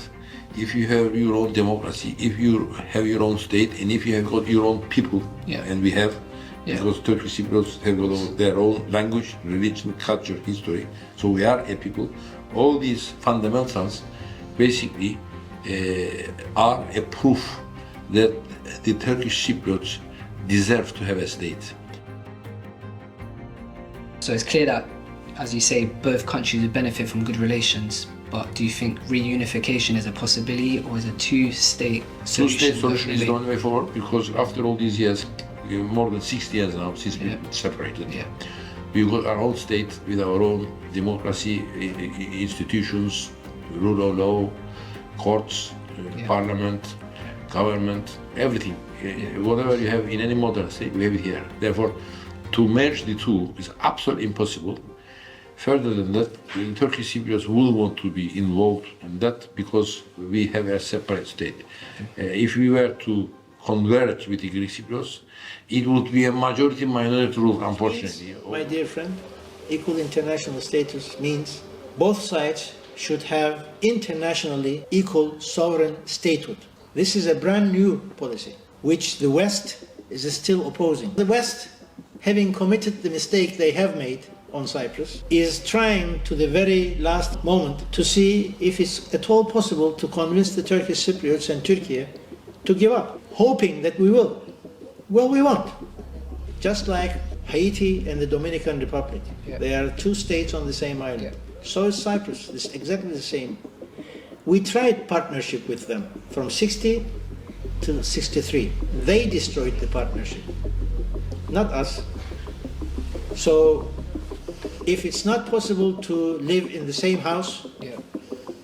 if you have your own democracy, if you have your own state, and if you have got your own people, and we have, because Turkish Cypriots have got their own language, religion, culture, history, so we are a people, all these fundamentals basically are a proof that the Turkish Cypriots deserve to have a state. So it's clear that, as you say, both countries would benefit from good relations, but do you think reunification is a possibility, or is a two-state solution? Two-state solution is the only way forward, because after all these years, more than 60 years now since we separated, we've got our own state with our own democracy, institutions, rule of law, courts, parliament, government, everything. Whatever you have in any modern state, we have it here. Therefore, to merge the two is absolutely impossible. Further than that, the Turkish Cypriots will want to be involved in that because we have a separate state. If we were to converge with the Greek Cypriots, it would be a majority-minority rule, unfortunately. My dear friend, equal international status means both sides should have internationally equal sovereign statehood. This is a brand new policy, which the West is still opposing. The West, having committed the mistake they have made on Cyprus, is trying to the very last moment to see if it's at all possible to convince the Turkish Cypriots and Turkey to give up, hoping that we will. Well, we won't. Just like Haiti and the Dominican Republic. They are two states on the same island. So is Cyprus, it's exactly the same. We tried partnership with them from 60 to 63. They destroyed the partnership, not us. So if it's not possible to live in the same house,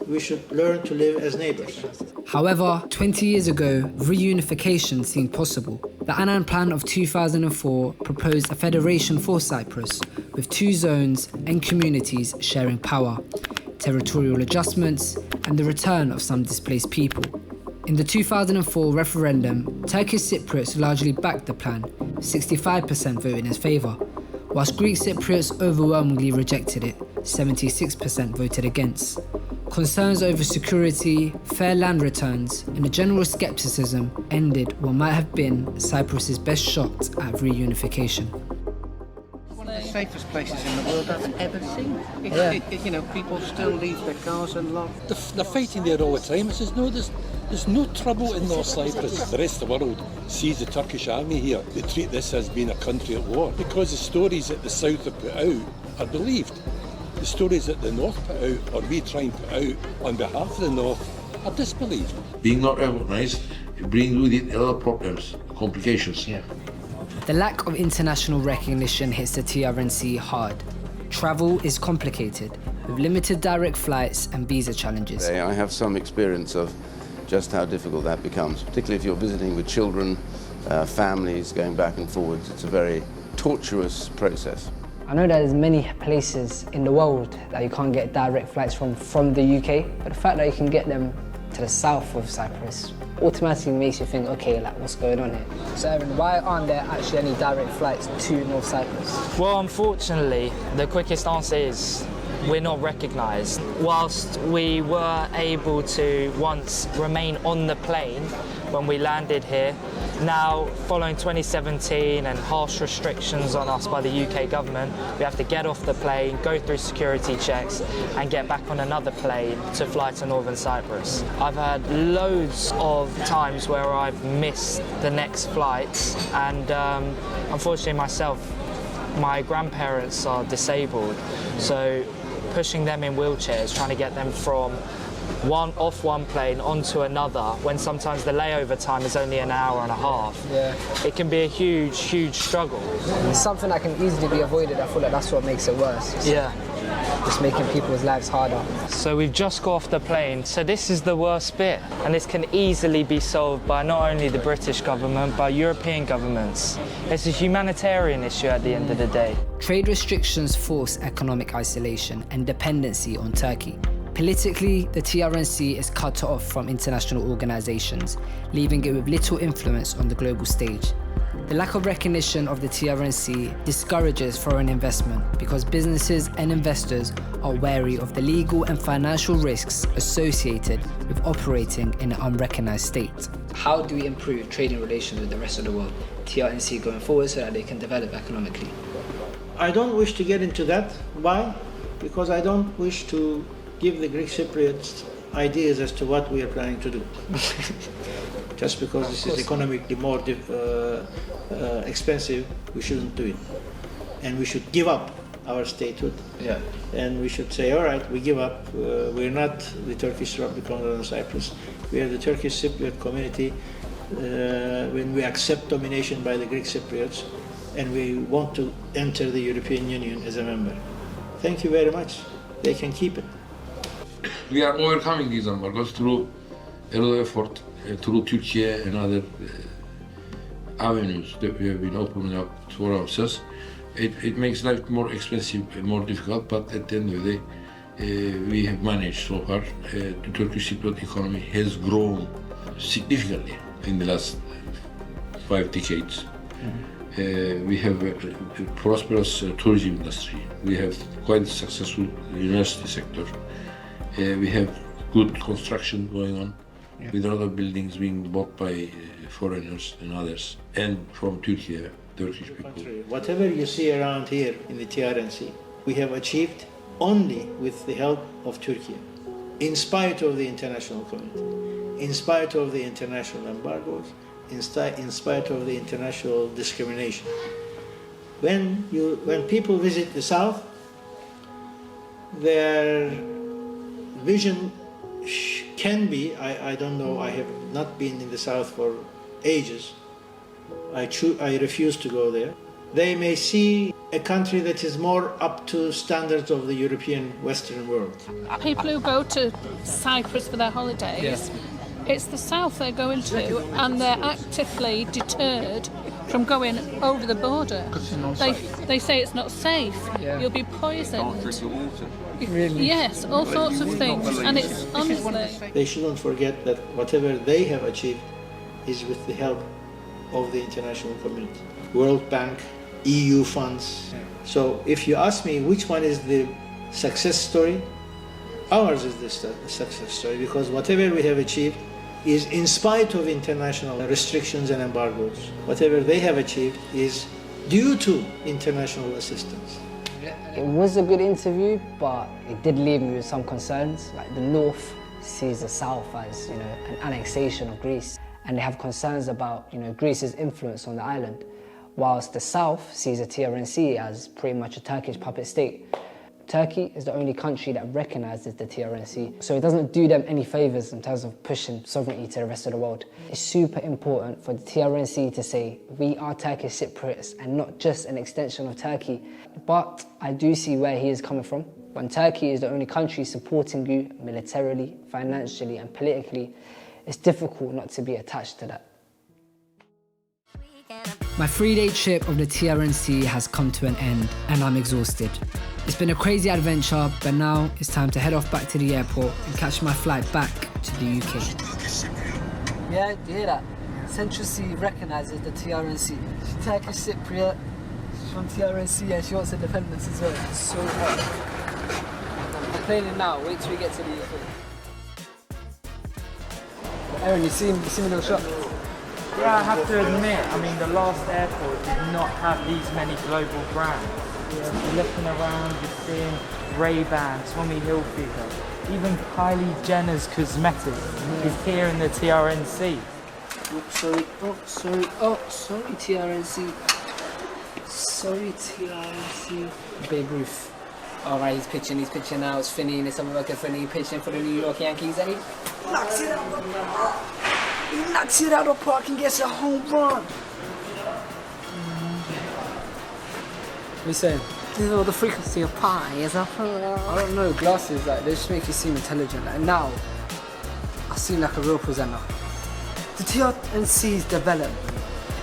we should learn to live as neighbors. However, 20 years ago, reunification seemed possible. The Annan Plan of 2004 proposed a federation for Cyprus, with two zones and communities sharing power, territorial adjustments, and the return of some displaced people. In the 2004 referendum, Turkish Cypriots largely backed the plan, 65% voted in favour, whilst Greek Cypriots overwhelmingly rejected it, 76% voted against. Concerns over security, fair land returns, and a general scepticism ended what might have been Cyprus's best shot at reunification. One of the safest places in the world I've ever seen. You know, people still leave their cars unlocked. They're fighting there all the time. It says, no, there's no trouble in North Cyprus. The rest of the world sees the Turkish army here. They treat this as being a country at war because the stories that the South have put out are believed. The stories that the North put out, or we try and put out on behalf of the North, are disbelieved. Being not recognized brings with it a lot of problems, complications. The lack of international recognition hits the TRNC hard. Travel is complicated, with limited direct flights and visa challenges. I have some experience of just how difficult that becomes, particularly if you're visiting with children, families, going back and forwards. It's a very tortuous process. I know there's many places in the world that you can't get direct flights from the UK, but the fact that you can get them to the south of Cyprus automatically makes you think, okay, like, what's going on here? So Evan, why aren't there actually any direct flights to North Cyprus? Well, unfortunately, the quickest answer is we're not recognised. Whilst we were able to once remain on the plane when we landed here, now, following 2017 and harsh restrictions on us by the UK government, we have to get off the plane, go through security checks and get back on another plane to fly to Northern Cyprus. I've had loads of times where I've missed the next flights, and unfortunately myself, my grandparents are disabled, so pushing them in wheelchairs, trying to get them from one plane onto another when sometimes the layover time is only an hour and a half. Yeah. It can be a huge, huge struggle. It's something that can easily be avoided. I feel like that's what makes it worse. Yeah. Just making people's lives harder. So we've just got off the plane, so this is the worst bit. And this can easily be solved by not only the British government, but European governments. It's a humanitarian issue at the end of the day. Trade restrictions force economic isolation and dependency on Turkey. Politically, the TRNC is cut off from international organisations, leaving it with little influence on the global stage. The lack of recognition of the TRNC discourages foreign investment because businesses and investors are wary of the legal and financial risks associated with operating in an unrecognised state. How do we improve trading relations with the rest of the world, TRNC going forward, so that they can develop economically? I don't wish to get into that. Why? Because I don't wish to give the Greek Cypriots ideas as to what we are planning to do. Just because this is economically more expensive, we shouldn't do it. And we should give up our statehood. Yeah. And we should say, all right, we give up. We're not the Turkish Republic of Cyprus. We are the Turkish Cypriot community when we accept domination by the Greek Cypriots and we want to enter the European Union as a member. Thank you very much. They can keep it. We are overcoming these embargoes through a lot of effort, through Turkey and other avenues that we have been opening up for ourselves. It makes life more expensive and more difficult, but at the end of the day, we have managed so far. The Turkish Cypriot economy has grown significantly in the last 5 decades. We have a prosperous tourism industry. We have quite a successful university sector. We have good construction going on, with a lot of buildings being bought by foreigners and others, and from Turkey, Turkish people. Whatever you see around here in the TRNC, we have achieved only with the help of Turkey, in spite of the international community, in spite of the international embargoes, in spite of the international discrimination. When people visit the South, their vision can be, I don't know, I have not been in the South for ages. I refuse to go there. They may see a country that is more up to standards of the European Western world. People who go to Cyprus for their holidays, it's the South they're going to, and they're actively deterred from going over the border. They say it's not safe, you'll be poisoned. Really? Yes, all sorts of things, and it's honestly... They shouldn't forget that whatever they have achieved is with the help of the international community. World Bank, EU funds. So if you ask me which one is the success story, ours is the success story, because whatever we have achieved is in spite of international restrictions and embargoes. Whatever they have achieved is due to international assistance. It was a good interview, but it did leave me with some concerns. Like the North sees the South as, an annexation of Greece, and they have concerns about, Greece's influence on the island, whilst the South sees the TRNC as pretty much a Turkish puppet state. Turkey is the only country that recognises the TRNC, so it doesn't do them any favours in terms of pushing sovereignty to the rest of the world. It's super important for the TRNC to say, we are Turkish Cypriots and not just an extension of Turkey. But I do see where he is coming from. When Turkey is the only country supporting you militarily, financially and politically, it's difficult not to be attached to that. My 3-day trip of the TRNC has come to an end and I'm exhausted. It's been a crazy adventure, but now it's time to head off back to the airport and catch my flight back to the UK. Yeah, do you hear that? Central C recognises the TRNC. She's Turkish Cypriot, she's from TRNC and she wants independence as well. It's so hot. I'm complaining now, wait till we get to the UK. Aaron, you see me little shot? Yeah, I have to admit, the last airport did not have these many global brands. You're looking around, you're seeing Ray-Ban, Tommy Hilfiger, even Kylie Jenner's cosmetics is here in the TRNC. Sorry TRNC. Sorry TRNC. Babe Ruth. All right, he's pitching now. It's Finney and it's working Finney pitching for the New York Yankees, and he knocks it out of the park. He knocks it out of the park and gets a home run. What are you saying? Oh, the frequency of pi is up. I don't know, glasses, like, they just make you seem intelligent. Like, now, I seem like a real presenter. The TRNC's development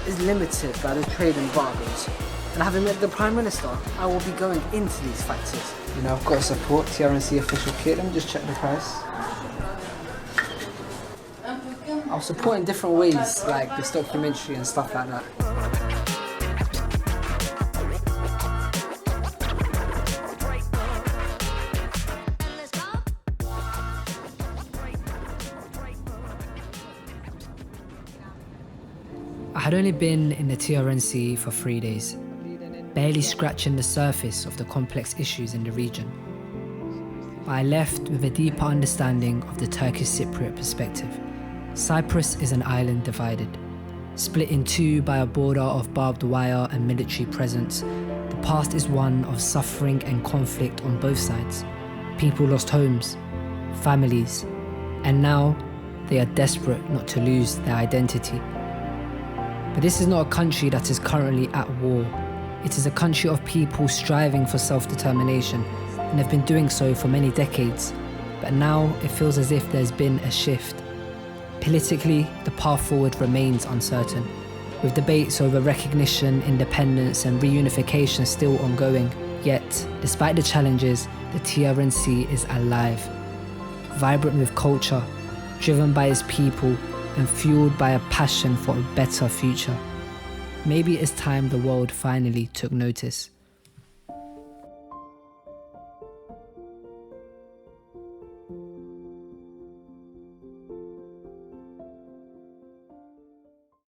is limited by the trade embargoes. And having met the Prime Minister, I will be going into these factors. You know, I've got to support TRNC official kit. Let me just check the price. I'll support in different ways, like this documentary and stuff like that. I had only been in the TRNC for 3 days, barely scratching the surface of the complex issues in the region. But I left with a deeper understanding of the Turkish Cypriot perspective. Cyprus is an island divided, split in two by a border of barbed wire and military presence. The past is one of suffering and conflict on both sides. People lost homes, families, and now they are desperate not to lose their identity. But this is not a country that is currently at war. It is a country of people striving for self-determination and have been doing so for many decades. But now it feels as if there's been a shift. Politically, the path forward remains uncertain, with debates over recognition, independence and reunification still ongoing. Yet, despite the challenges, the TRNC is alive, vibrant with culture, driven by its people and fueled by a passion for a better future. Maybe it's time the world finally took notice.